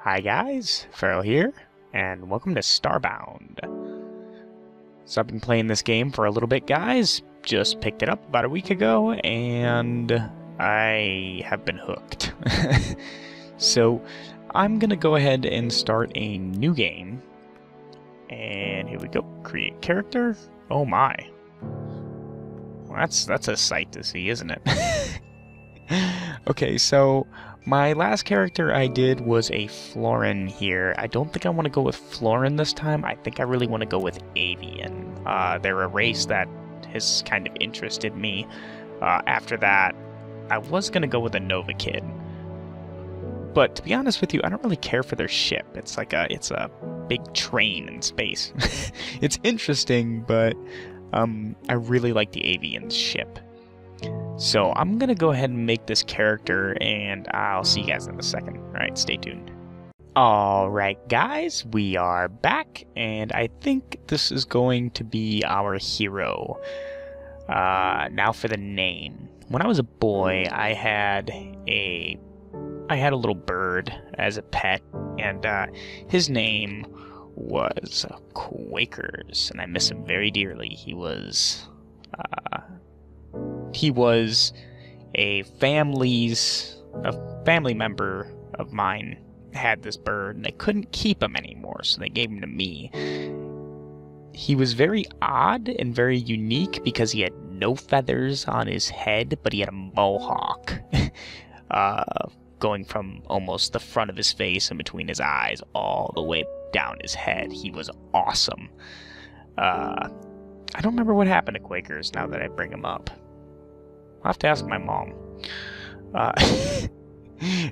Hi guys, Farrell here, and welcome to StarBound. So I've been playing this game for a little bit, guys. Just picked it up about a week ago, and I have been hooked. So I'm gonna go ahead and start a new game. And here we go. Create character. Oh my. Well, that's a sight to see, isn't it? Okay, so my last character I did was a Florin here. I don't think I want to go with Florin this time. I think I really want to go with Avian. They're a race that has kind of interested me. After that, I was going to go with a Nova Kid. But to be honest with you, I don't really care for their ship. It's a big train in space. It's interesting, but I really like the Avian's ship. So I'm going to go ahead and make this character, and I'll see you guys in a second. Alright, stay tuned. Alright guys, we are back, and I think this is going to be our hero. Now for the name. When I was a boy, I had a little bird as a pet, and his name was Quakers, and I miss him very dearly. He was a family member of mine had this bird, and they couldn't keep him anymore, so they gave him to me. He was very odd and very unique because he had no feathers on his head, but he had a mohawk going from almost the front of his face and between his eyes all the way down his head. He was awesome. I don't remember what happened to Quakers now that I bring him up. I'll have to ask my mom.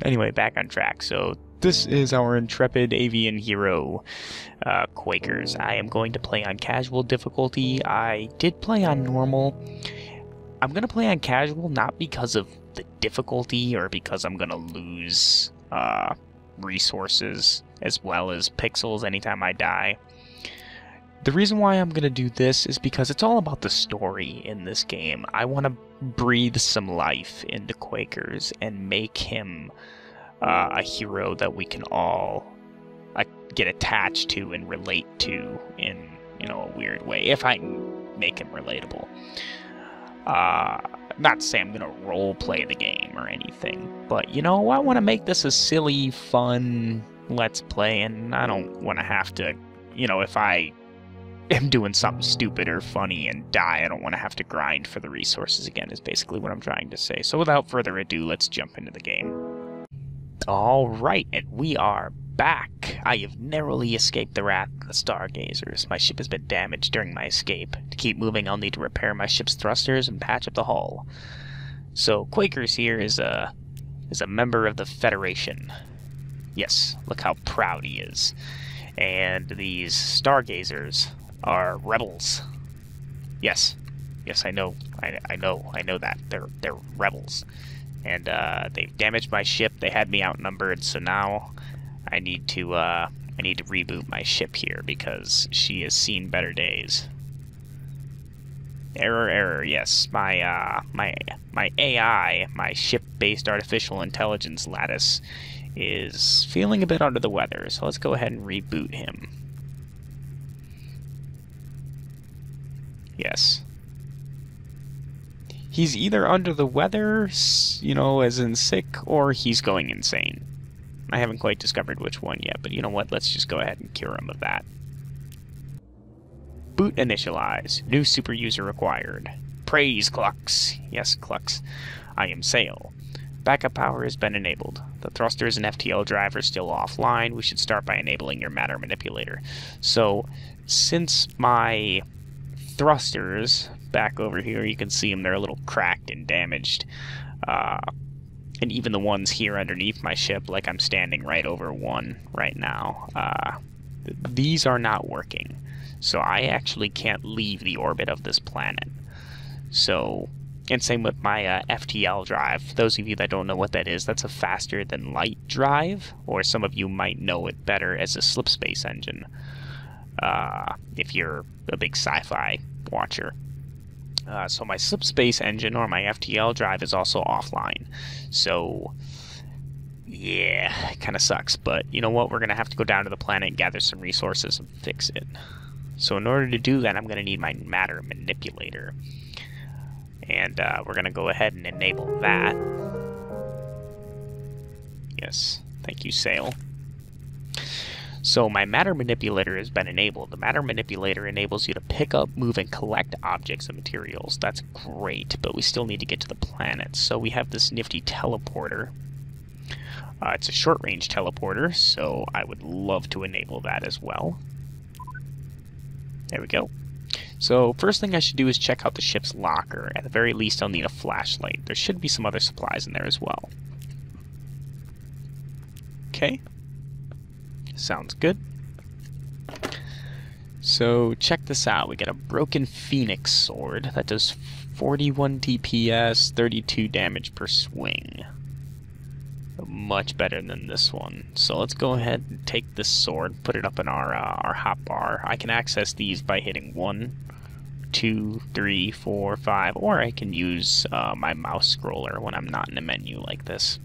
Anyway, back on track. So this is our intrepid avian hero, Quakers. I am going to play on casual difficulty. I did play on normal. I'm going to play on casual not because of the difficulty or because I'm going to lose resources as well as pixels anytime I die. The reason why I'm going to do this is because it's all about the story in this game. I want to breathe some life into Quakers and make him a hero that we can all get attached to and relate to in, a weird way, if I can make him relatable. Not to say I'm going to role play the game or anything, but, I want to make this a silly, fun let's play, and I don't want to have to, if I am doing something stupid or funny and die, I don't want to have to grind for the resources again, is basically what I'm trying to say. So without further ado, let's jump into the game. Alright, and we are back. I have narrowly escaped the wrath of the Stargazers. My ship has been damaged during my escape. To keep moving, I'll need to repair my ship's thrusters and patch up the hull. So Quakers here is a member of the Federation. Yes, look how proud he is. And these Stargazers are rebels. Yes, I know that they're rebels, and they've damaged my ship. They had me outnumbered, so now I need to reboot my ship here because she has seen better days. Error. Yes, my AI, my ship-based artificial intelligence lattice, is feeling a bit under the weather. So let's go ahead and reboot him. Yes. He's either under the weather, as in sick, or he's going insane. I haven't quite discovered which one yet, but you know what? Let's just go ahead and cure him of that. Boot initialize. New super user required. Praise Clux. Yes, Clux. I am Sail. Backup power has been enabled. The thrusters and FTL Drive are still offline. We should start by enabling your matter manipulator. So, since my thrusters, back over here, you can see them, they're a little cracked and damaged. And even the ones here underneath my ship, like I'm standing right over one right now, these are not working. So I actually can't leave the orbit of this planet. So, and same with my FTL drive. For those of you that don't know what that is, that's a faster than light drive, or some of you might know it better as a slip space engine, if you're a big sci-fi watcher. So my slip space engine, or my FTL drive, is also offline. So Yeah, it kind of sucks, but you know what? We're going to have to go down to the planet and gather some resources and fix it. So in order to do that, I'm going to need my matter manipulator. And we're going to go ahead and enable that. Yes, thank you, Sail. So my matter manipulator has been enabled. The matter manipulator enables you to pick up, move, and collect objects and materials. That's great, but we still need to get to the planet. So we have this nifty teleporter. It's a short-range teleporter, so I would love to enable that as well. There we go. So first thing I should do is check out the ship's locker. At the very least, I'll need a flashlight. There should be some other supplies in there as well. Okay. Sounds good. So check this out. We got a broken Phoenix sword that does 41 DPS, 32 damage per swing. Much better than this one. So let's go ahead and take this sword, put it up in our hotbar. I can access these by hitting 1, 2, 3, 4, 5, or I can use my mouse scroller when I'm not in a menu like this.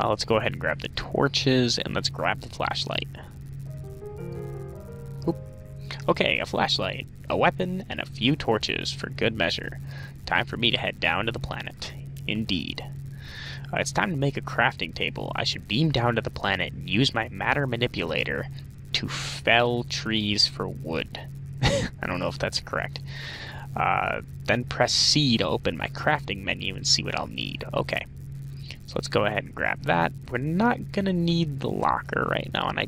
Let's go ahead and grab the torches, and let's grab the flashlight. Oop. Okay, a flashlight, a weapon, and a few torches for good measure. Time for me to head down to the planet. Indeed. It's time to make a crafting table. I should beam down to the planet and use my matter manipulator to fell trees for wood. I don't know if that's correct. Then press C to open my crafting menu and see what I'll need. Okay. So let's go ahead and grab that. We're not going to need the locker right now, and I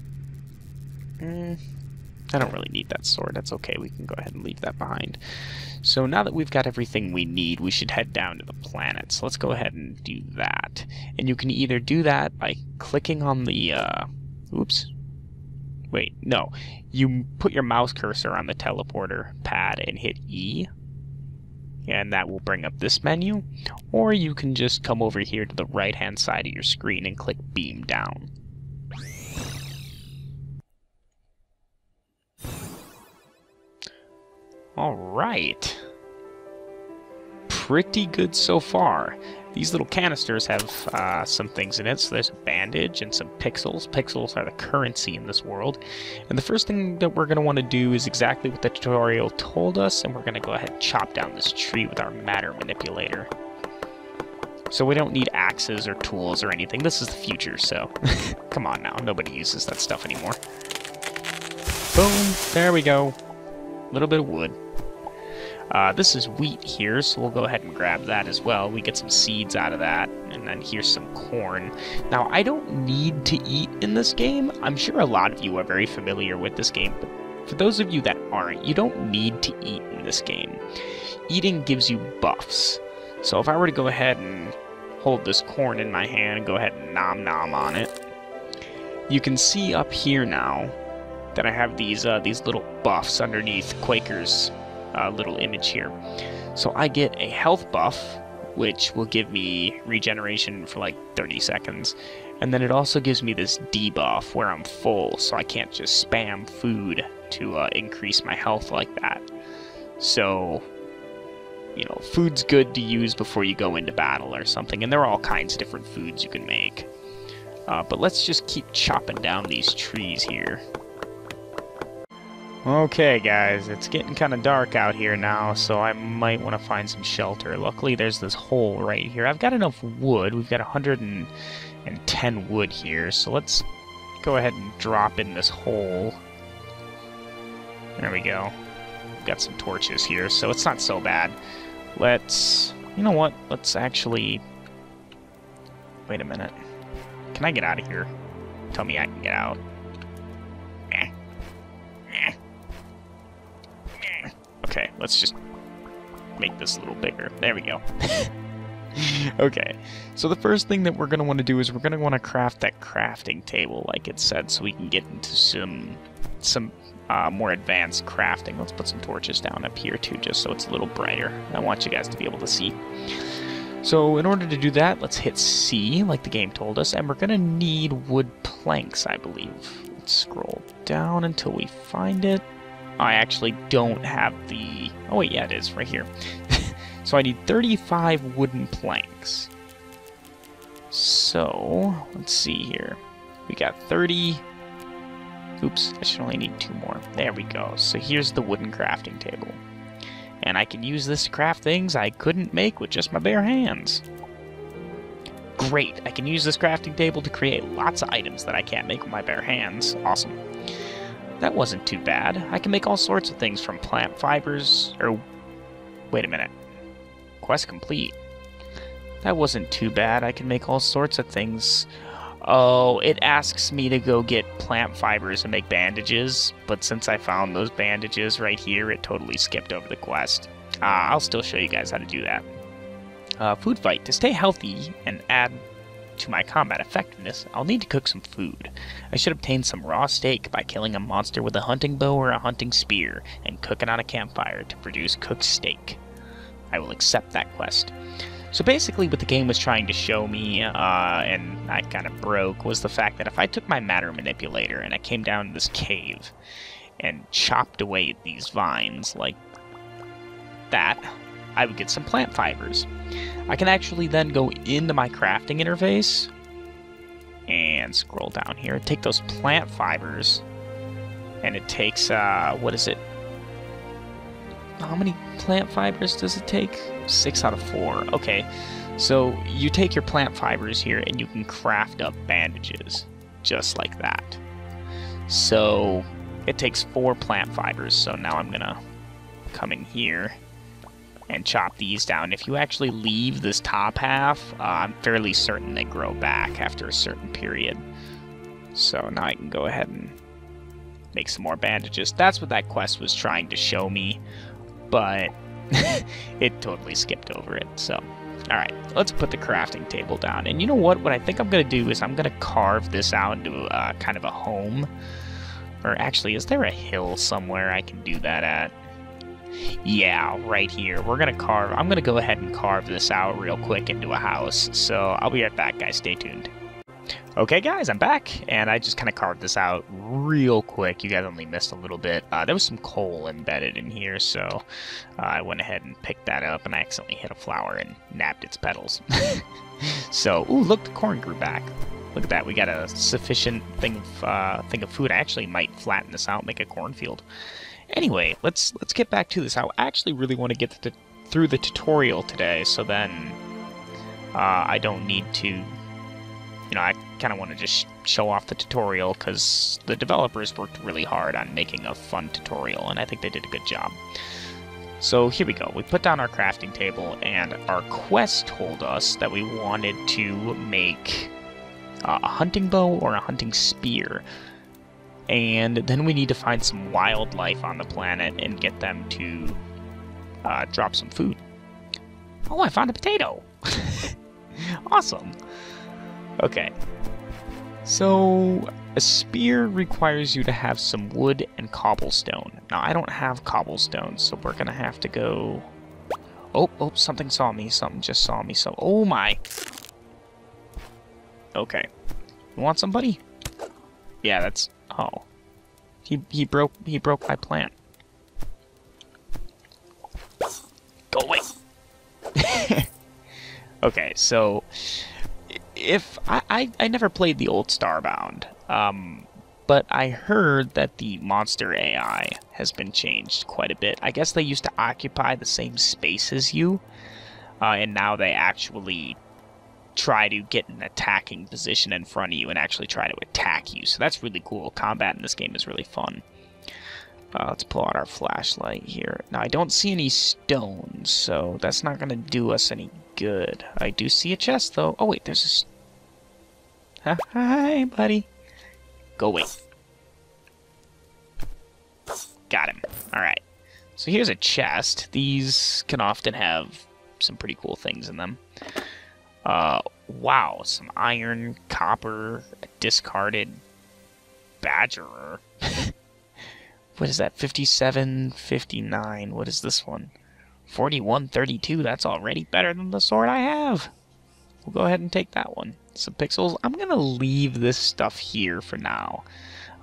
don't really need that sword. That's okay. We can go ahead and leave that behind. So now that we've got everything we need, we should head down to the planet. So let's go ahead and do that. And you can either do that by clicking on the, oops. Wait, no. You put your mouse cursor on the teleporter pad and hit E. And that will bring up this menu. Or you can just come over here to the right-hand side of your screen and click beam down. Alright. Pretty good so far. These little canisters have some things in it. So there's a bandage and some pixels. Pixels are the currency in this world. And the first thing that we're going to want to do is exactly what the tutorial told us. And we're going to go ahead and chop down this tree with our matter manipulator. So we don't need axes or tools or anything. This is the future, so come on now. Nobody uses that stuff anymore. Boom. There we go. A little bit of wood. This is wheat here, so we'll go ahead and grab that as well. We get some seeds out of that, and then here's some corn. Now, I don't need to eat in this game. I'm sure a lot of you are very familiar with this game, but for those of you that aren't, you don't need to eat in this game. Eating gives you buffs. So if I were to go ahead and hold this corn in my hand and go ahead and nom nom on it, you can see up here now that I have these little buffs underneath Quakers' little image here. So I get a health buff, which will give me regeneration for like 30 seconds. And then it also gives me this debuff where I'm full, so I can't just spam food to increase my health like that. So, you know, food's good to use before you go into battle or something. And there are all kinds of different foods you can make. But let's just keep chopping down these trees here. Okay, guys, it's getting kind of dark out here now, so I might want to find some shelter. Luckily, there's this hole right here. I've got enough wood. We've got 110 wood here, so let's go ahead and drop in this hole. There we go. We've got some torches here, so it's not so bad. Let's... You know what? Let's actually... Wait a minute. Can I get out of here? Tell me I can get out. Okay, let's just make this a little bigger. There we go. Okay, so the first thing that we're going to want to do is we're going to want to craft that crafting table, like it said, so we can get into some more advanced crafting. Let's put some torches down up here, too, just so it's a little brighter. I want you guys to be able to see. So in order to do that, let's hit C, like the game told us, and we're going to need wood planks, I believe. Let's scroll down until we find it. I actually don't have the... Oh wait, yeah, it is, right here. So I need 35 wooden planks. So, let's see here. We got 30. Oops, I should only need 2 more. There we go. So here's the wooden crafting table. And I can use this to craft things I couldn't make with just my bare hands. Great, I can use this crafting table to create lots of items that I can't make with my bare hands. Awesome. That wasn't too bad. I can make all sorts of things from plant fibers, wait a minute. Quest complete. That wasn't too bad. I can make all sorts of things. Oh, it asks me to go get plant fibers and make bandages, but since I found those bandages right here, it totally skipped over the quest. I'll still show you guys how to do that. Food fight. To stay healthy and add to my combat effectiveness, I'll need to cook some food. I should obtain some raw steak by killing a monster with a hunting bow or a hunting spear and cook it on a campfire to produce cooked steak. I will accept that quest. So basically what the game was trying to show me, and I kind of broke, was the fact that if I took my matter manipulator and I came down to this cave and chopped away these vines like that, I would get some plant fibers. I can actually then go into my crafting interface and scroll down here, take those plant fibers, and it takes, what is it? How many plant fibers does it take? 6 out of 4. Okay, so you take your plant fibers here and you can craft up bandages, just like that. So it takes 4 plant fibers, so now I'm gonna come in here and chop these down. If you actually leave this top half, I'm fairly certain they grow back after a certain period. So now I can go ahead and make some more bandages. That's what that quest was trying to show me, but it totally skipped over it. So, alright, let's put the crafting table down. And you know what? What I think I'm going to do is I'm going to carve this out into kind of a home. Or actually, is there a hill somewhere I can do that at? Yeah, right here. I'm going to go ahead and carve this out real quick into a house. So, I'll be right back, guys. Stay tuned. Okay, guys, I'm back, and I just kind of carved this out real quick. You guys only missed a little bit. There was some coal embedded in here, so I went ahead and picked that up, and I accidentally hit a flower and nabbed its petals. So, ooh, look, the corn grew back. Look at that. We got a sufficient thing of food. I actually might flatten this out and make a cornfield. Anyway, let's get back to this. I actually really want to get through the tutorial today, so then I don't need to... You know, I kind of want to just show off the tutorial because the developers worked really hard on making a fun tutorial, and I think they did a good job. So here we go. We put down our crafting table, and our quest told us that we wanted to make a hunting bow or a hunting spear. And then we need to find some wildlife on the planet and get them to drop some food. Oh, I found a potato! Awesome! Okay, so a spear requires you to have some wood and cobblestone. Now, I don't have cobblestone, so we're gonna have to go... Oh, something saw me. Something just saw me. So, oh my. Okay. You want somebody? Yeah, that's... Oh. He broke my plant. Go away! Okay, so... If I never played the old StarBound, but I heard that the monster AI has been changed quite a bit. I guess they used to occupy the same space as you, and now they actually try to get an attacking position in front of you and actually try to attack you. So that's really cool. Combat in this game is really fun. Let's pull out our flashlight here. Now, I don't see any stones, so that's not going to do us any good. I do see a chest, though. Oh, wait, there's a... Hi, buddy. Go away. Got him. Alright. So here's a chest. These can often have some pretty cool things in them. Wow. Some iron, copper, a discarded badger. What is that? 57, 59. What is this one? 41, 32. That's already better than the sword I have. We'll go ahead and take that one. Some pixels. I'm going to leave this stuff here for now.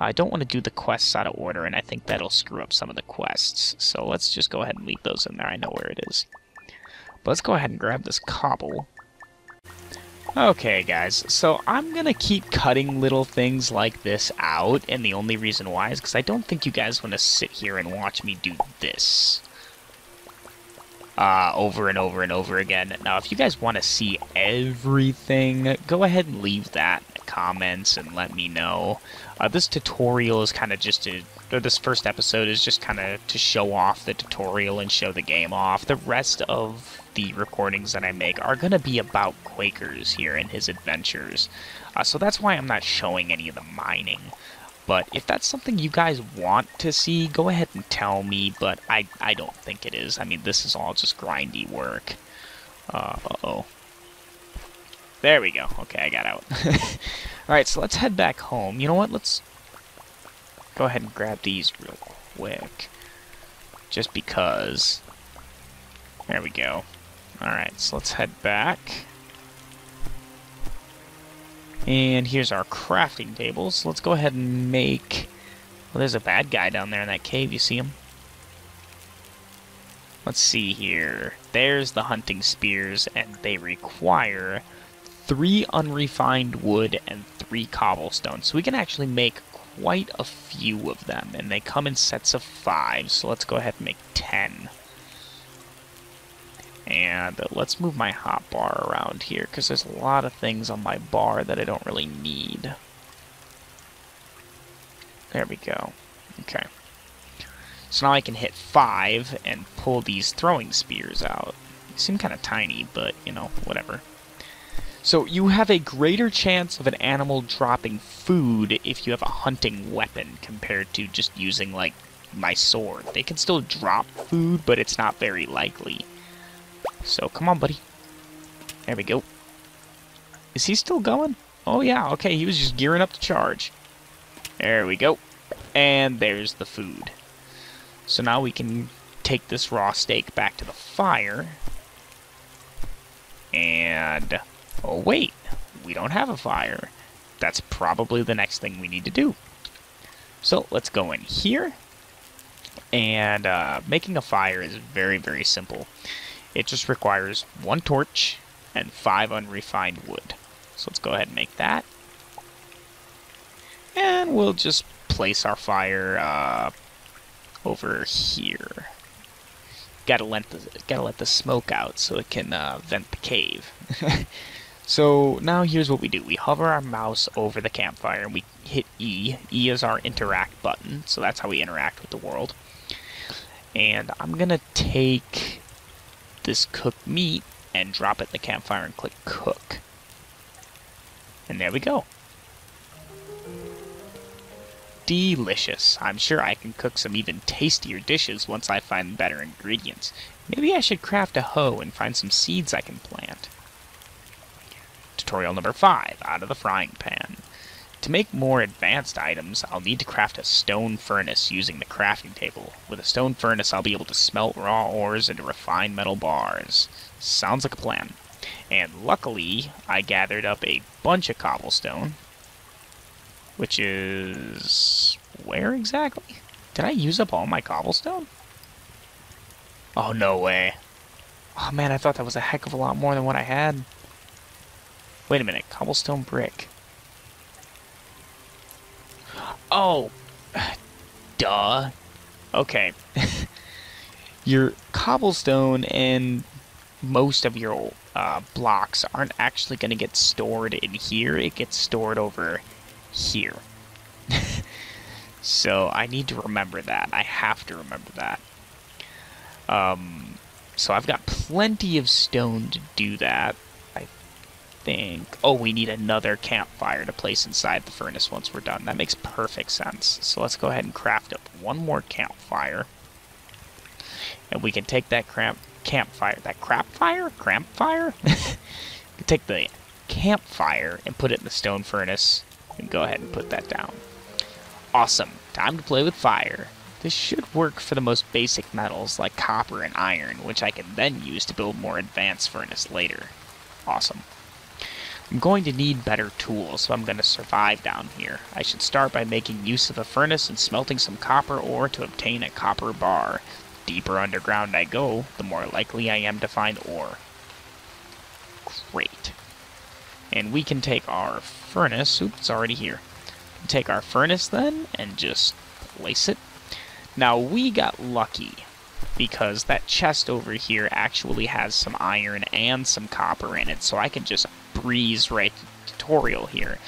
I don't want to do the quests out of order, and I think that'll screw up some of the quests. So let's just go ahead and leave those in there. I know where it is. But let's go ahead and grab this cobble. Okay, guys, so I'm gonna keep cutting little things like this out, and the only reason why is because I don't think you guys want to sit here and watch me do this over and over and over again. Now, if you guys want to see everything, go ahead and leave that in the comments and let me know. This tutorial is kind of just or this first episode is just kind of to show off the tutorial and show the game off. The rest of the recordings that I make are going to be about Quakers here and his adventures. So that's why I'm not showing any of the mining. But if that's something you guys want to see, go ahead and tell me, but I don't think it is. I mean, this is all just grindy work. Uh-oh. There we go. Okay, I got out. Alright, so let's head back home. You know what? Let's go ahead and grab these real quick. Just because. There we go. Alright, so let's head back. And here's our crafting table. So let's go ahead and make... Well, there's a bad guy down there in that cave. You see him? Let's see here. There's the hunting spears, and they require 3 unrefined wood and 3 cobblestone. So we can actually make quite a few of them, and they come in sets of 5. So let's go ahead and make 10. And let's move my hotbar around here, because there's a lot of things on my bar that I don't really need. There we go. Okay. So now I can hit 5 and pull these throwing spears out. They seem kind of tiny, but, you know, whatever. So you have a greater chance of an animal dropping food if you have a hunting weapon compared to just using, like, my sword. They can still drop food, but it's not very likely. So, come on, buddy. There we go. Is he still going? Oh, yeah. Okay, he was just gearing up to charge. There we go. And there's the food. So now we can take this raw steak back to the fire. And... oh, wait. We don't have a fire. That's probably the next thing we need to do. So, let's go in here. And making a fire is very, very simple. It just requires 1 torch and 5 unrefined wood. So let's go ahead and make that. And we'll just place our fire over here. Gotta let the smoke out so it can vent the cave. So now here's what we do. We hover our mouse over the campfire and we hit E. E is our interact button, so that's how we interact with the world. And I'm gonna take this cooked meat and drop it in the campfire and click cook. And there we go. Delicious. I'm sure I can cook some even tastier dishes once I find better ingredients. Maybe I should craft a hoe and find some seeds I can plant. Tutorial number 5, out of the frying pan. To make more advanced items, I'll need to craft a stone furnace using the crafting table. With a stone furnace, I'll be able to smelt raw ores into refined metal bars. Sounds like a plan. And luckily, I gathered up a bunch of cobblestone. Which is... where exactly? Did I use up all my cobblestone? Oh, no way. Oh man, I thought that was a heck of a lot more than what I had. Wait a minute, cobblestone brick. Oh, duh. Okay. Your cobblestone and most of your blocks aren't actually going to get stored in here. It gets stored over here. So I need to remember that. I have to remember that. So I've got plenty of stone to do that. Think. Oh, we need another campfire to place inside the furnace once we're done. That makes perfect sense. So let's go ahead and craft up one more campfire. And we can take that campfire. Take the campfire and put it in the stone furnace. And go ahead and put that down. Awesome. Time to play with fire. This should work for the most basic metals like copper and iron, which I can then use to build more advanced furnace later. Awesome. I'm going to need better tools, so I'm going to survive down here. I should start by making use of a furnace and smelting some copper ore to obtain a copper bar. The deeper underground I go, the more likely I am to find ore. Great. And we can take our furnace. Oops, it's already here. Take our furnace then and just place it. Now we got lucky because that chest over here actually has some iron and some copper in it, so I can just breeze right to the tutorial here.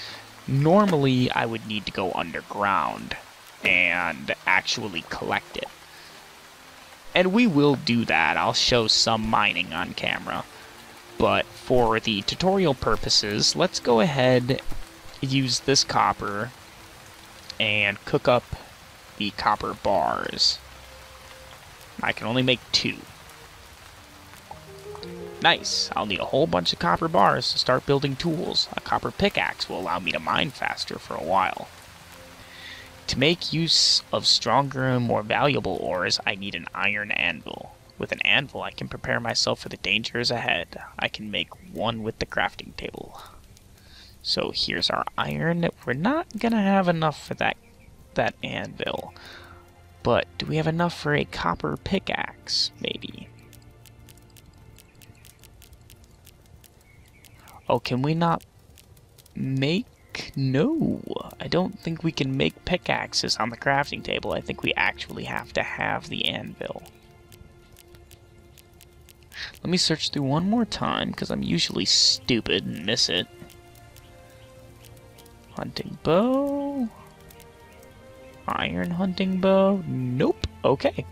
Normally I would need to go underground and actually collect it. And we will do that. I'll show some mining on camera. But for the tutorial purposes, let's go ahead and use this copper and cook up the copper bars. I can only make 2. Nice. I'll need a whole bunch of copper bars to start building tools. A copper pickaxe will allow me to mine faster for a while. To make use of stronger and more valuable ores, I need an iron anvil. With an anvil, I can prepare myself for the dangers ahead. I can make one with the crafting table. So here's our iron. We're not gonna have enough for that anvil. But do we have enough for a copper pickaxe? Maybe. Oh, can we not make... No, I don't think we can make pickaxes on the crafting table. I think we actually have to have the anvil. Let me search through one more time, because I'm usually stupid and miss it. Hunting bow. Iron hunting bow. Nope. Okay.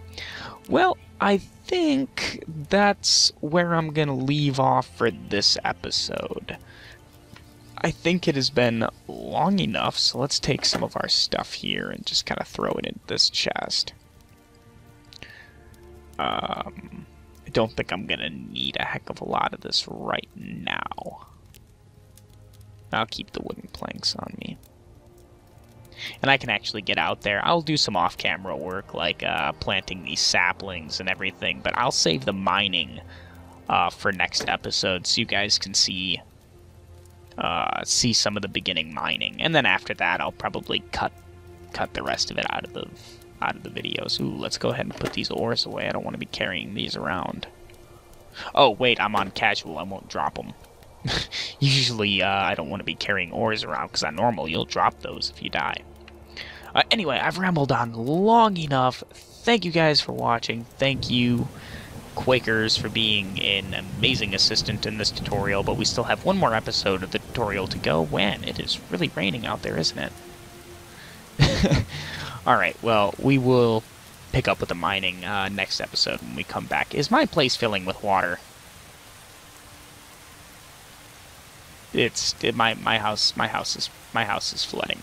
Well, I think that's where I'm going to leave off for this episode. I think it has been long enough, so let's take some of our stuff here and just kind of throw it into this chest. I don't think I'm going to need a heck of a lot of this right now. I'll keep the wooden planks on me. And I can actually get out there. I'll do some off-camera work, like planting these saplings and everything, but I'll save the mining for next episode so you guys can see some of the beginning mining. And then after that, I'll probably cut the rest of it out of the videos. Ooh, let's go ahead and put these ores away. I don't want to be carrying these around. Oh, wait, I'm on casual. I won't drop them. Usually, I don't want to be carrying ores around, because on normal, you'll drop those if you die. Anyway, I've rambled on long enough. Thank you guys for watching. Thank you, Quakers, for being an amazing assistant in this tutorial, but we still have one more episode of the tutorial to go when it is really raining out there, isn't it? Alright, well, we will pick up with the mining next episode when we come back. Is my place filling with water? My house is flooding.